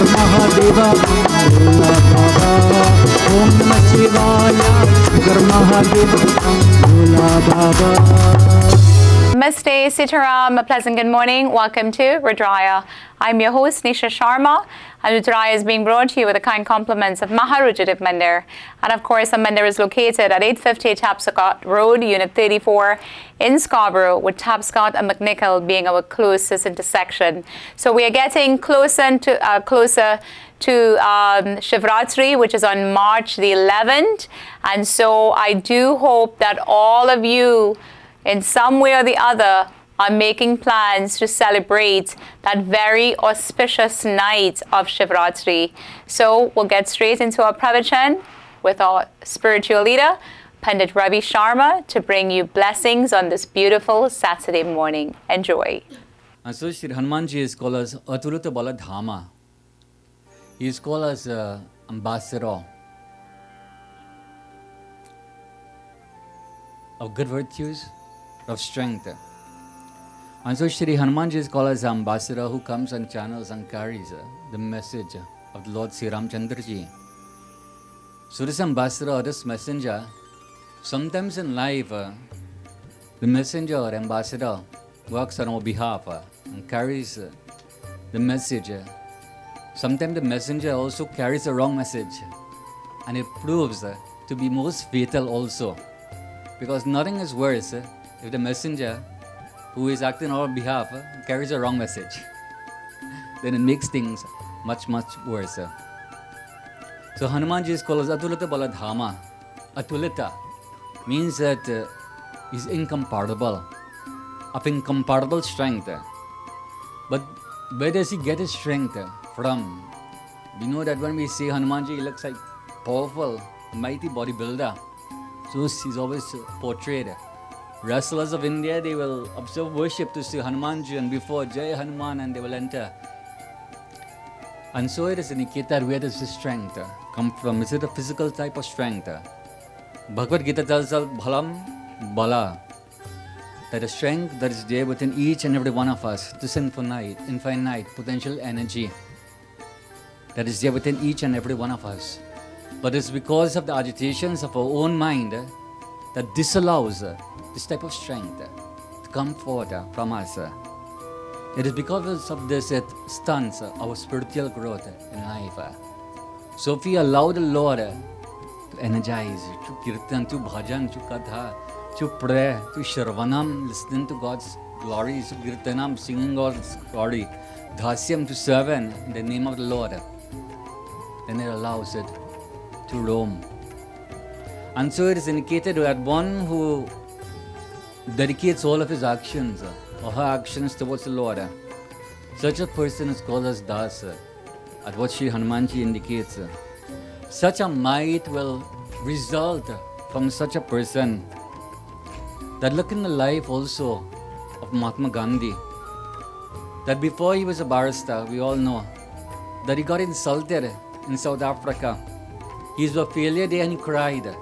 हर महादेवा भोला बाबा, ओम नमः शिवाय, हर महादेवा भोला बाबा. Namaste, Sitaram, a pleasant good morning. Welcome to Rudraaya. I'm your host, Nisha Sharma, and Rudraaya is being brought to you with the kind compliments of Maharudradev Mandir. And of course, the Mandir is located at 850 Tapscott Road, Unit 34 in Scarborough, with Tapscott and McNichol being our closest intersection. So we are getting closer to Shivratri, which is on March the 11th. And so I do hope that all of you, in some way or the other, are making plans to celebrate that very auspicious night of Shivratri. So we'll get straight into our pravachan with our spiritual leader, Pandit Ravi Sharma, to bring you blessings on this beautiful Saturday morning. Enjoy. And so Sri Hanumanji is called as Atulita Baladhama. He is called as ambassador of good virtues, of strength. And so Shri Hanumanji is called as ambassador who comes and channels and carries the message of the Lord Sri Ramchandraji. So this ambassador or this messenger, sometimes in life, the messenger or ambassador works on our behalf and carries the message. Sometimes the messenger also carries the wrong message, and it proves to be most fatal also. Because nothing is worse if the messenger who is acting on our behalf carries a wrong message. Then it makes things much, much worse. So Hanumanji is called as Atulita Baladhama. Atulita means that he's incomparable, of incomparable strength. But where does he get his strength from? We know that when we see Hanumanji, he looks like powerful, mighty bodybuilder. So he's always portrayed. Wrestlers of India, they will observe worship to see Hanumanji and before Jai Hanuman, and they will enter. And so it is indicated where does his strength come from? Is it a physical type of strength? Bhagavad Gita tells us Bhalam Bala, that a strength that is there within each and every one of us, this infinite potential energy that is there within each and every one of us. But it's because of the agitations of our own mind that disallows this type of strength to come forth from us. It is because of this it stunts our spiritual growth in life. So if we allow the Lord to energize, to kirtan, to bhajan, to katha, to prayer, to shravanam, listening to God's glory, to kirtanam, singing God's glory, dhasyam, to serve in the name of the Lord, then it allows it to roam. And so it is indicated that one who dedicates all of his actions or her actions towards the Lord, such a person is called as Das, at what Sri Hanumanji indicates. Such a might will result from such a person. That look in the life also of Mahatma Gandhi, that before he was a barrister, we all know that he got insulted in South Africa. He was a failure there and he cried.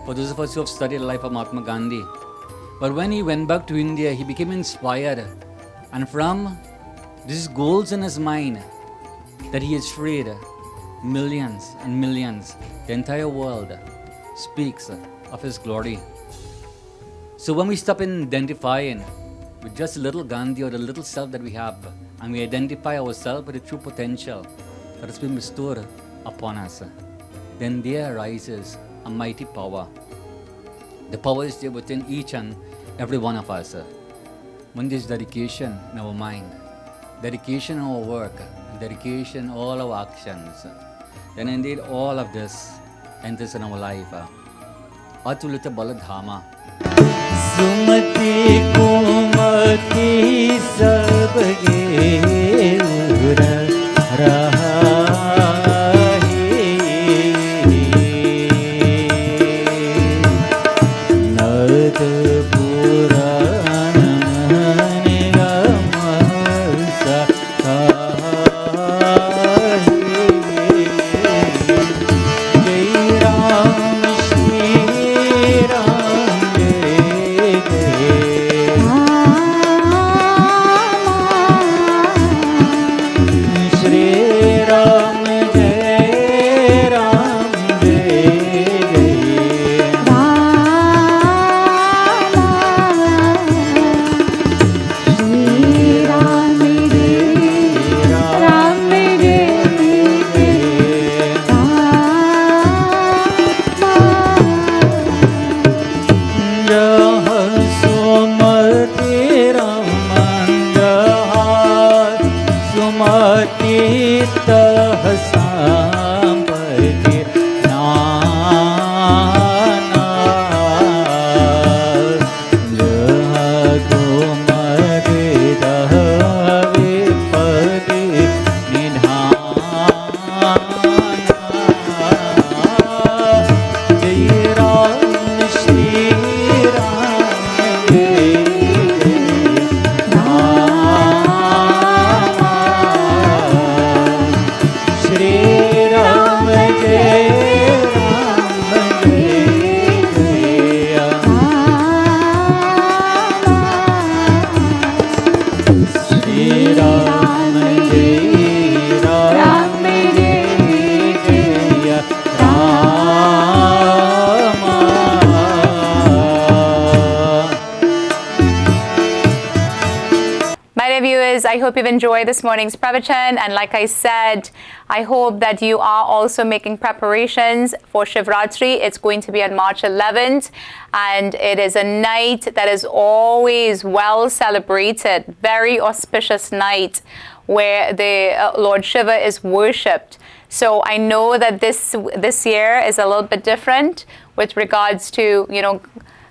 For those of us who have studied the life of Mahatma Gandhi. But when he went back to India, he became inspired. And from these goals in his mind, that he has freed millions and millions, the entire world speaks of his glory. So when we stop in identifying with just a little Gandhi or the little self that we have, and we identify ourselves with the true potential that has been bestowed upon us, then there arises a mighty power. The power is there within each and every one of us. When there's dedication in our mind, dedication in our work, and dedication in all our actions, then indeed all of this enters in our life. Atulita Baladhama. Sumati kumati sabge ura raha. चित्तः सम्पदि नाना लघुमदिदः विपदि निधाना जय राम श्री राम जय श्री राम जय श्री राम जय राम जय Ram My dear viewers, I hope you've enjoyed this morning's pravachan, and like I said, I hope that you are also making preparations for Shivratri. It's going to be on March 11th, and it is a night that is always well celebrated, very auspicious night where the Lord Shiva is worshipped. So I know that this year is a little bit different with regards to,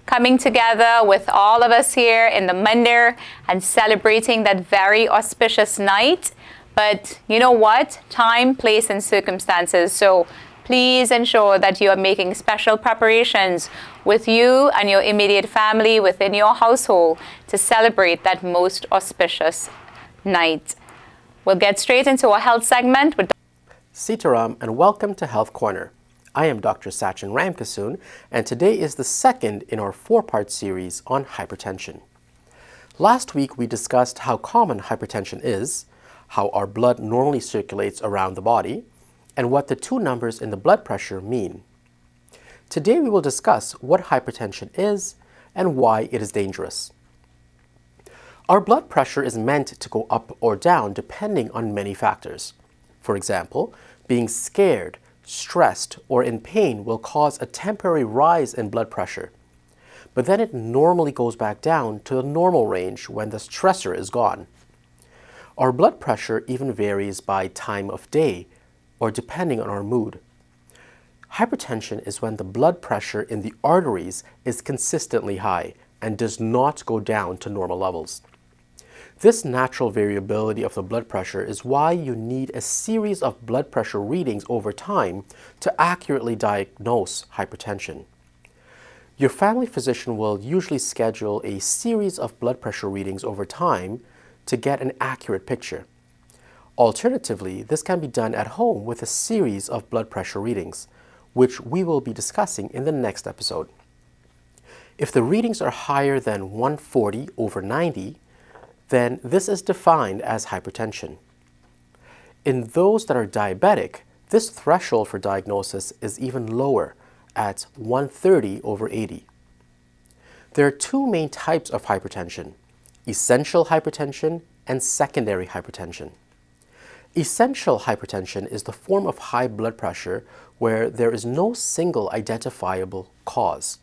coming together with all of us here in the mandir and celebrating that very auspicious night. But you know what? Time, place, and circumstances. So please ensure that you are making special preparations with you and your immediate family within your household to celebrate that most auspicious night. We'll get straight into our health segment with Sitaram, and welcome to Health Corner. I am Dr. Sachin Ramkasoon, and today is the second in our four-part series on hypertension. Last week we discussed how common hypertension is, how our blood normally circulates around the body, and what the two numbers in the blood pressure mean. Today we will discuss what hypertension is and why it is dangerous. Our blood pressure is meant to go up or down depending on many factors. For example, being scared, stressed, or in pain will cause a temporary rise in blood pressure, but then it normally goes back down to the normal range when the stressor is gone. Our blood pressure even varies by time of day or depending on our mood. Hypertension is when the blood pressure in the arteries is consistently high and does not go down to normal levels. This natural variability of the blood pressure is why you need a series of blood pressure readings over time to accurately diagnose hypertension. Your family physician will usually schedule a series of blood pressure readings over time to get an accurate picture. Alternatively, this can be done at home with a series of blood pressure readings, which we will be discussing in the next episode. If the readings are higher than 140/90, then this is defined as hypertension. In those that are diabetic, this threshold for diagnosis is even lower at 130/80. There are two main types of hypertension: essential hypertension and secondary hypertension. Essential hypertension is the form of high blood pressure where there is no single identifiable cause.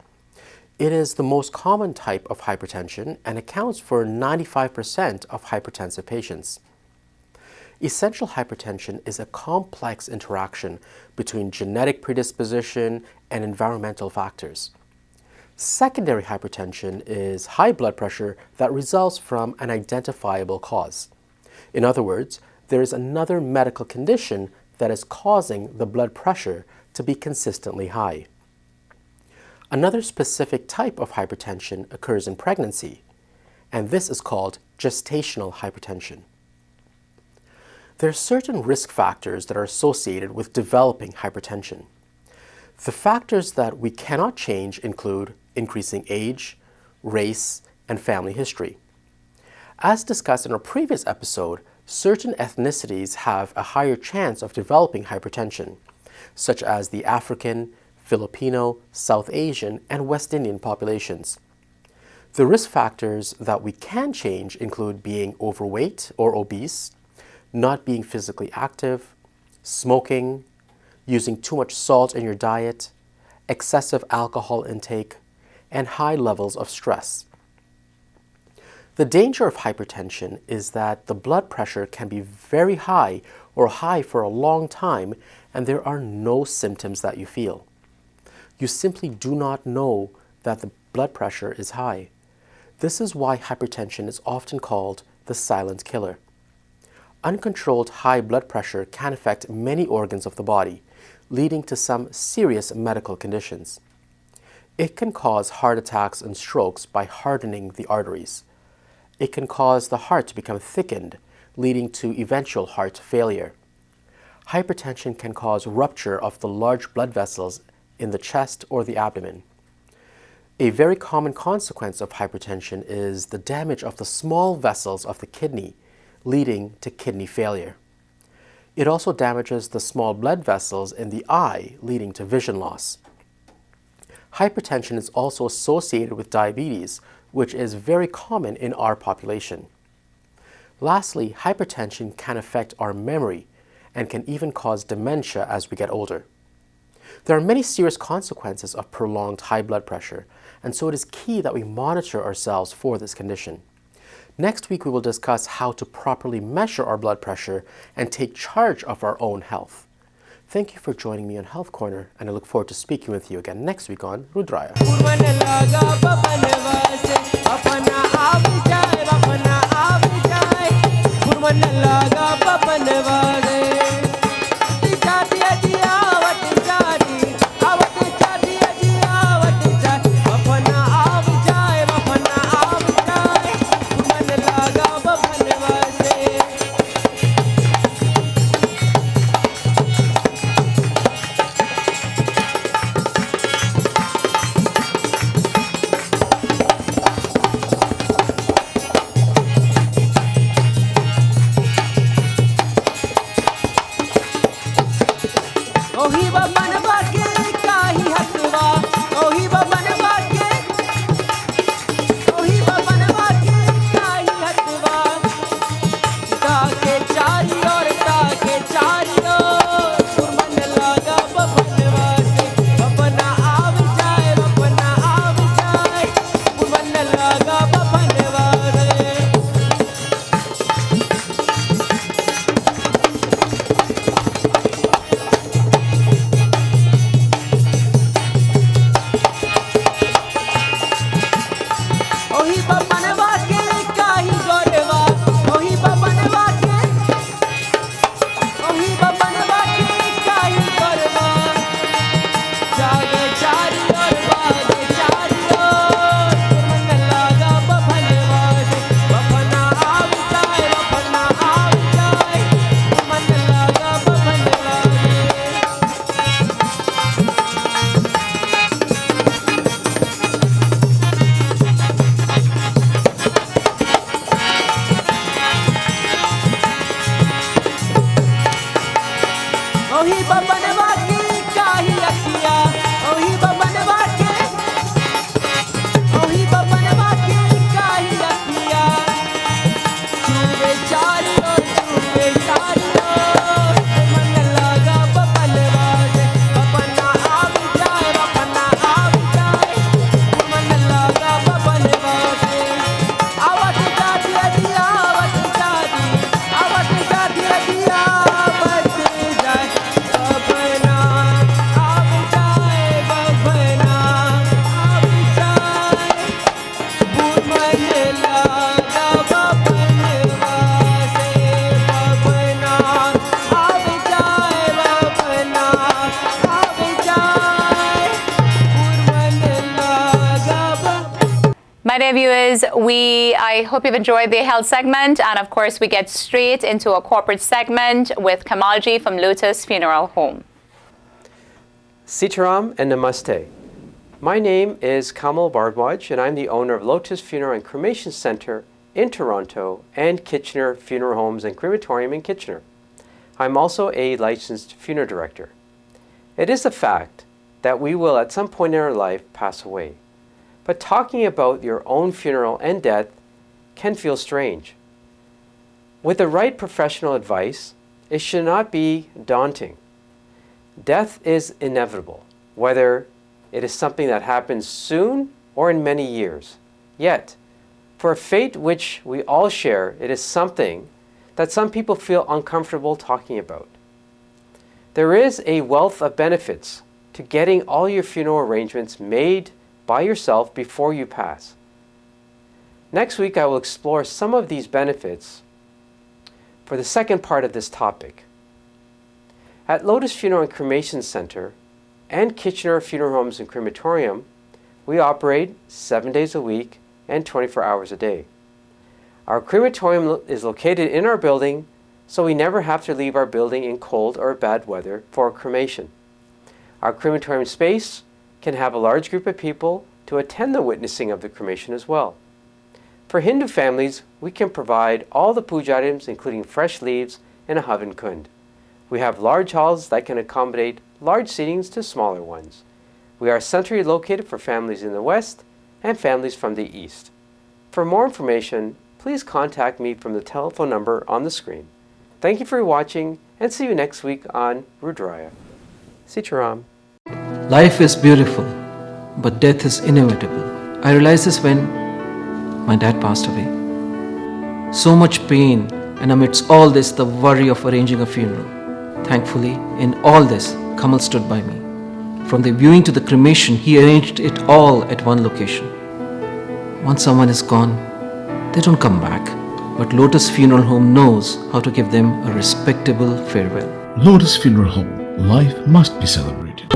It is the most common type of hypertension and accounts for 95% of hypertensive patients. Essential hypertension is a complex interaction between genetic predisposition and environmental factors. Secondary hypertension is high blood pressure that results from an identifiable cause. In other words, there is another medical condition that is causing the blood pressure to be consistently high. Another specific type of hypertension occurs in pregnancy, and this is called gestational hypertension. There are certain risk factors that are associated with developing hypertension. The factors that we cannot change include increasing age, race, and family history. As discussed in our previous episode, certain ethnicities have a higher chance of developing hypertension, such as the African, Filipino, South Asian, and West Indian populations. The risk factors that we can change include being overweight or obese, not being physically active, smoking, using too much salt in your diet, excessive alcohol intake, and high levels of stress. The danger of hypertension is that the blood pressure can be very high or high for a long time and there are no symptoms that you feel. You simply do not know that the blood pressure is high. This is why hypertension is often called the silent killer. Uncontrolled high blood pressure can affect many organs of the body, leading to some serious medical conditions. It can cause heart attacks and strokes by hardening the arteries. It can cause the heart to become thickened, leading to eventual heart failure. Hypertension can cause rupture of the large blood vessels in the chest or the abdomen. A very common consequence of hypertension is the damage of the small vessels of the kidney, leading to kidney failure. It also damages the small blood vessels in the eye, leading to vision loss. Hypertension is also associated with diabetes, which is very common in our population. Lastly, hypertension can affect our memory and can even cause dementia as we get older. There are many serious consequences of prolonged high blood pressure, and so it is key that we monitor ourselves for this condition. Next week, we will discuss how to properly measure our blood pressure and take charge of our own health. Thank you for joining me on Health Corner, and I look forward to speaking with you again next week on Rudraaya. My dear viewers, I hope you've enjoyed the health segment, and of course we get straight into a corporate segment with Kamalji from Lotus Funeral Home. Sitaram and Namaste. My name is Kamal Bardwaj, and I'm the owner of Lotus Funeral and Cremation Center in Toronto and Kitchener Funeral Homes and Crematorium in Kitchener. I'm also a licensed funeral director. It is a fact that we will at some point in our life pass away. But talking about your own funeral and death can feel strange. With the right professional advice, it should not be daunting. Death is inevitable, whether it is something that happens soon or in many years. Yet, for a fate which we all share, it is something that some people feel uncomfortable talking about. There is a wealth of benefits to getting all your funeral arrangements made by yourself before you pass. Next week, I will explore some of these benefits for the second part of this topic. At Lotus Funeral and Cremation Center and Kitchener Funeral Homes and Crematorium, we operate 7 days a week and 24 hours a day. Our crematorium is located in our building, so we never have to leave our building in cold or bad weather for a cremation. Our crematorium space can have a large group of people to attend the witnessing of the cremation as well. For Hindu families, we can provide all the puja items, including fresh leaves and a havan kund. We have large halls that can accommodate large seatings to smaller ones. We are centrally located for families in the west and families from the east. For more information, please contact me from the telephone number on the screen. Thank you for watching, and see you next week on Rudraaya. Sitaram. Life is beautiful, but death is inevitable. I realized this when my dad passed away. So much pain, and amidst all this, the worry of arranging a funeral. Thankfully, in all this, Kamal stood by me. From the viewing to the cremation, he arranged it all at one location. Once someone is gone, they don't come back. But Lotus Funeral Home knows how to give them a respectable farewell. Lotus Funeral Home. Life must be celebrated.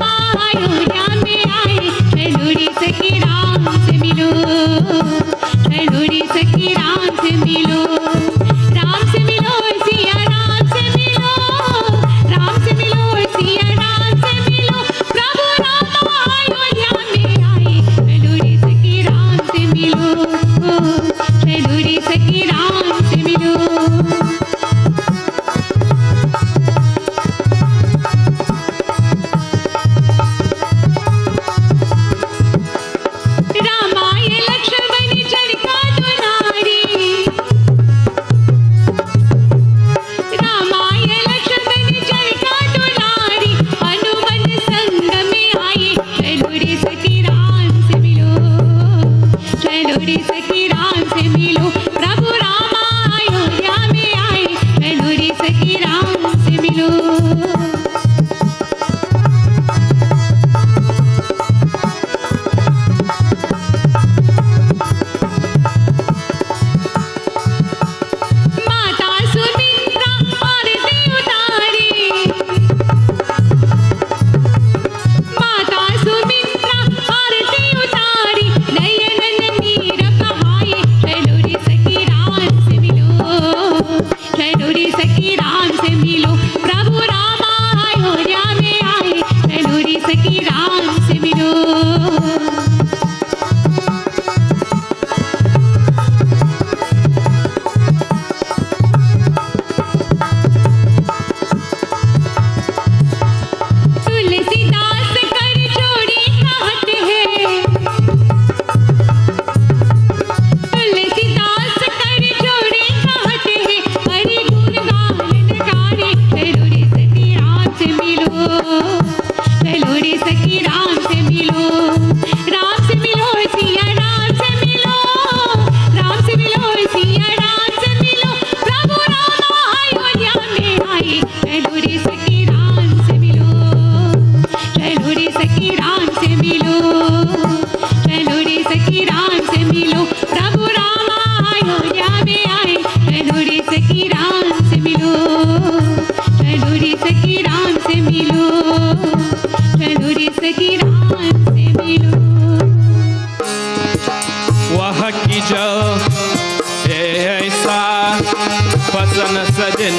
पसन सजन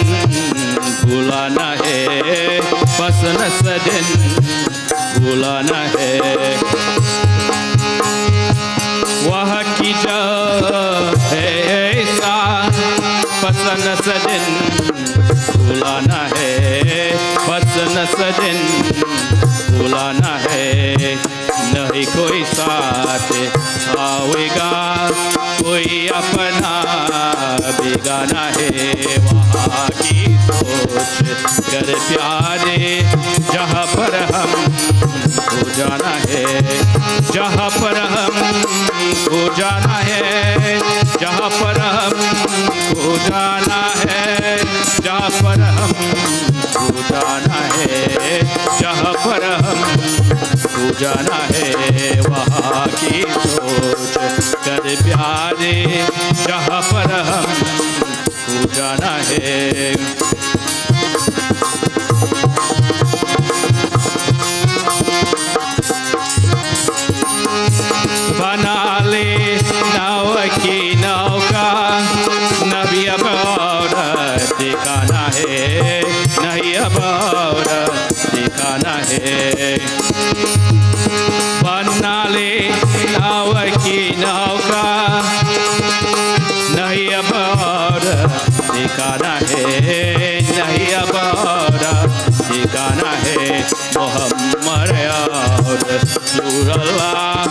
भूलाना है, पसन सजन भूलाना है। वह की जो है ऐसा पसन सजन भूलाना है, पसन सजन भूलाना है। नहीं कोई साथ आवेगा, कोई अपना बेगाना है। वहाँ की सोच कर प्यारे, जहाँ पर हम को जाना है, जहाँ पर हम को जाना है, जहाँ पर हम को जाना है। जाना है, जहाँ पर हमको जाना है वहाँ की सोच कर प्यारे, जहाँ पर हमको जाना है। बना ले नाव की नौका, नबी अब और ठिकाना है, नहीं अब और ठिकाना है। बना ले नाव की नौका, नहीं अब और ठिकाना है, नहीं अब और ठिकाना है। मोहम्मद और नूरुल्लाह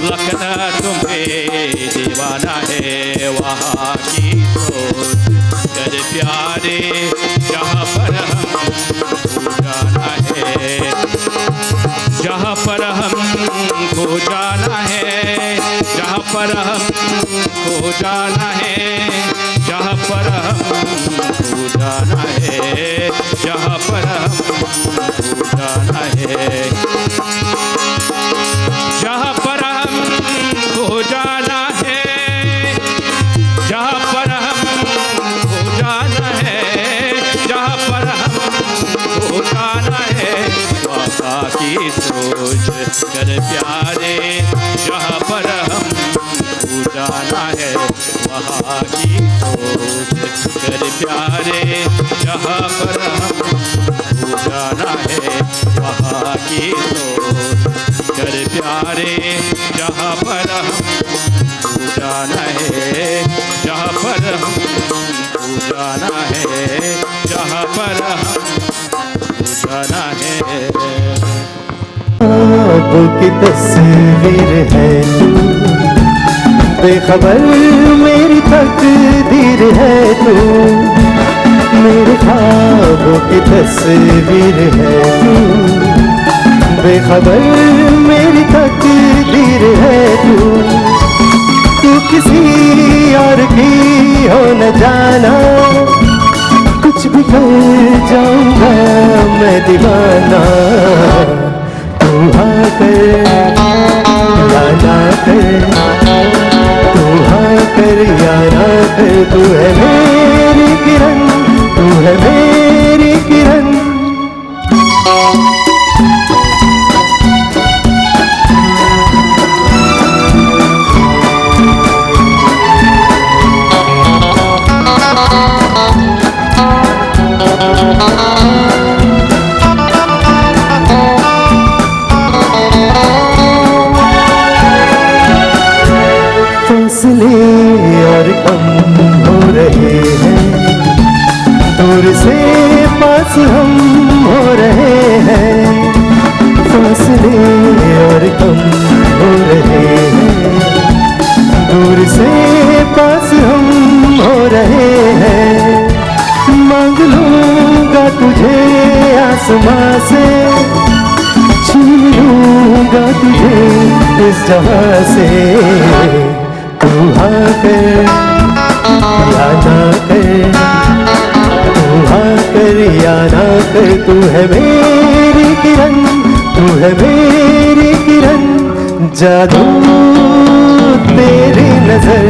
लखना तुम्हें दीवाना है, वहाँ की सोच कर प्यारे, जहाँ पर हमको जाना है, जहाँ पर हमको जाना है, जहाँ पर हमको जाना है, जहाँ पर हमको जाना है, जहाँ पर हमको जाना है, जहाँ पर हमको जाना है, जहाँ पर हमको जाना है, जहाँ पर हमको जाना है वहाँ की सोच कर प्यारे, जहाँ पर हमको जाना है वहाँ की सोच कर प्यारे, जहाँ पर हमको जाना है वहाँ की सोच कर प्यारे, जहाँ पर हमको जाना है, जहाँ पर हमको जाना है, जहाँ पर हमको जाना है। की तस्वीर है तू, बेखबर मेरी तकदीर है तू, मेरे ख्वाबों की तस्वीर है तू, बेखबर मेरी तकदीर है तू। तू किसी और की हो न जाना, कुछ भी कर जाऊंगा मैं दीवाना। तू हाँ कर या ना कर, तू हाँ कर या ना कर, तू है मेरी किरण, तू है मेरी किरण। फासले और कम हो रहे हैं, दूर से पास हम हो रहे हैं। फासले और कम हो रहे हैं, दूर से पास हम हो रहे हैं। मांग लूंगा तुझे आसमां से, छीन लूंगा तुझे इस जहां से। तू हाँ कर या ना कर, तू हाँ कर या ना कर, तू है मेरी किरण, तू है मेरी किरण। जादू तेरी नजर,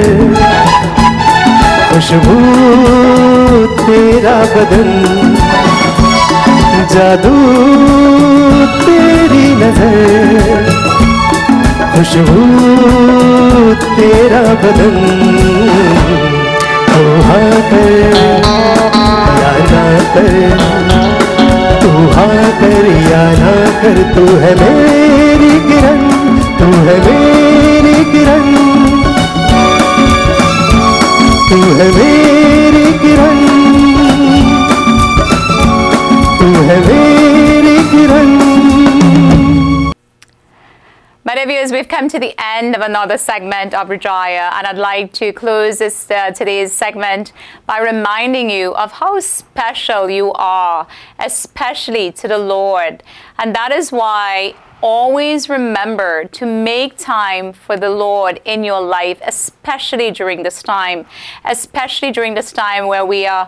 खुशबू तेरा बदन, जादू तेरी नजर, खुशबू तेरा बदन। तू हाँ कर या ना कर, तू हाँ कर या ना कर, तू है मेरी किरण, तू है मेरी किरण, तू है मेरी किरण, तू है मेरी किरण। My dear viewers, we've come to the end of another segment of Rudraaya, and I'd like to close this today's segment by reminding you of how special you are, especially to the Lord. And that is why always remember to make time for the Lord in your life, especially during this time where we are,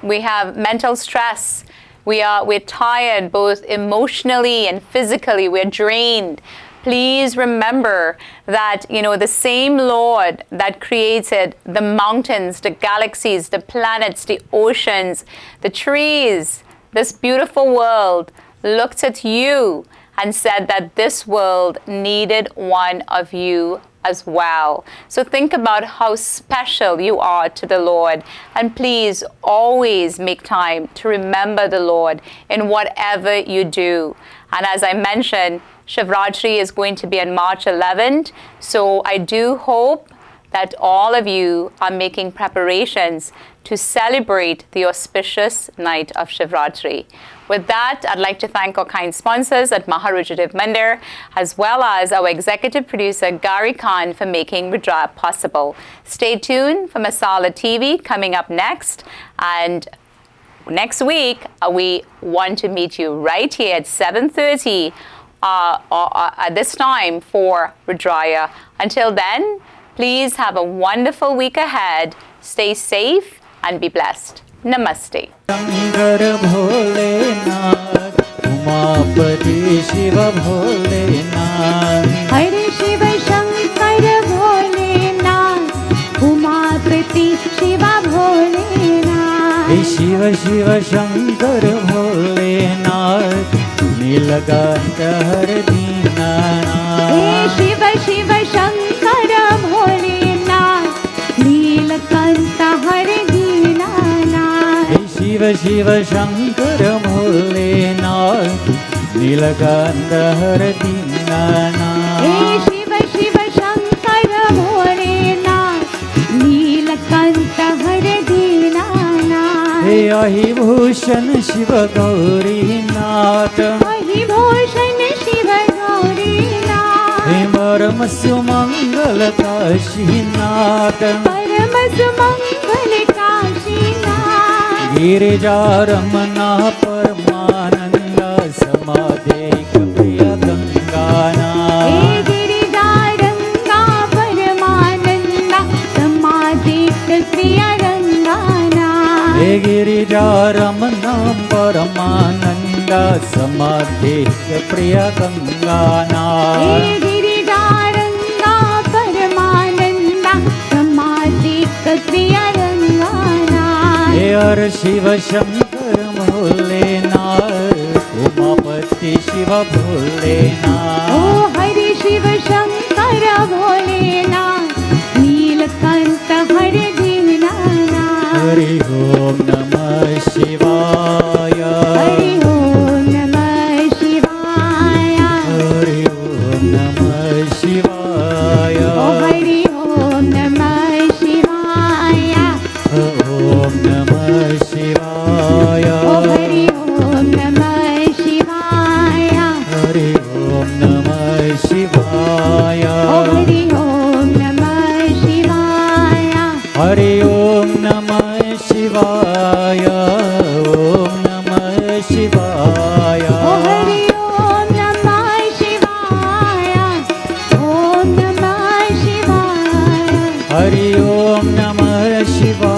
we have mental stress. we're tired both emotionally and physically. We're drained. Please remember that, the same Lord that created the mountains, the galaxies, the planets, the oceans, the trees, this beautiful world, looked at you and said that this world needed one of you as well. So think about how special you are to the Lord, and please always make time to remember the Lord in whatever you do. And as I mentioned, Shivratri is going to be on March 11th, so I do hope that all of you are making preparations to celebrate the auspicious night of Shivratri. With that, I'd like to thank our kind sponsors at Maharudradev Mandir, as well as our executive producer, Gary Khan, for making Rudraaya possible. Stay tuned for Masala TV coming up next. And next week, we want to meet you right here at 7:30 at this time for Rudraaya. Until then, please have a wonderful week ahead. Stay safe and be blessed. Namaste. Shankar Bholenath Umapati Shiv Bholenath हरे शिव शंकर भोलेनाथ उमापति शिव भोलेनाथ शिव शिव शंकर भोलेनाथ नीलकंठ हर दीनानाथ शिव शिव शंकर भोलेनाथ नीलकंठ हर दीनानाथ शिव शिव शंकर भोलेनाथ नीलकंठ हर दीनानाथ शिव शिव शंकर भोलेनाथ नीलकंठ हर दीनानाथ हे अहिभूषण शिव गौरीनाथ अहिभूषण शिव गौरीनाथ हे परम सुमंगल काशीनाथ परम सुमंगल काशीनाथ गिरिजारमणा परमानंद समाधि प्रिय गंगानाथ गिरिजारंगा परमानंद समाधि प्रिय गंगानाथ गिरिजारमणा परमानंद समाधि प्रिय गंगानाथ गिरिजारंगा परमानंद समाधि प्रिय गंगानाथ हर शिव शंकर भोलेनाथ उमापति शिव भोलेनाथ ओ हरि शिव शंकर भोलेनाथ नीलकंठ हर दीनानाथ हरि ओम नमः शिवाय हरि ओम नमः शिवाय हरि ओम नमः शिवाय ओ हरि ओम नमः शिवाय ओम नमः शिवाय ओ हरि ओम नमः शिवाय हरि ओम नमः शिवाय ओ हरि ओम नमः शिवाय हरि ओम नमः शिवाय ओम नमः शिवाय ओ हरि ओम नमः शिवाय ओम नमः शिवाय हरि ओम नमः शिवाय